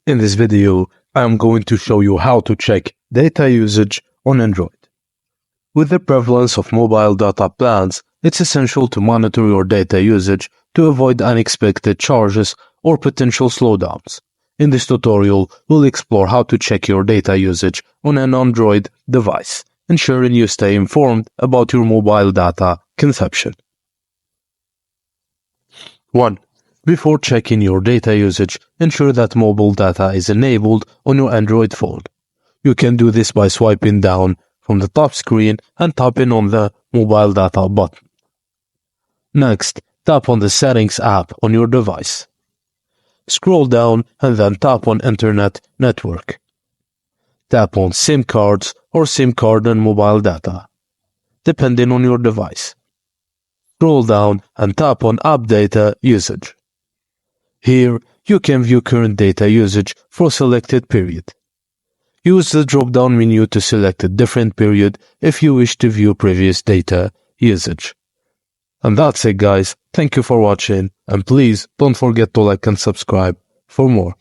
In this video, I am going to show you how to check data usage on Android. With the prevalence of mobile data plans, it's essential to monitor your data usage to avoid unexpected charges or potential slowdowns. In this tutorial, we'll explore how to check your data usage on an Android device, ensuring you stay informed about your mobile data consumption. 1. Before checking your data usage, ensure that mobile data is enabled on your Android phone. You can do this by swiping down from the top screen and tapping on the Mobile Data button. Next, tap on the Settings app on your device. Scroll down and then tap on Internet Network. Tap on SIM cards or SIM card and mobile data, depending on your device. Scroll down and tap on App Data Usage. Here, you can view current data usage for a selected period. Use the drop-down menu to select a different period if you wish to view previous data usage. And that's it, guys. Thank you for watching, and please don't forget to like and subscribe for more.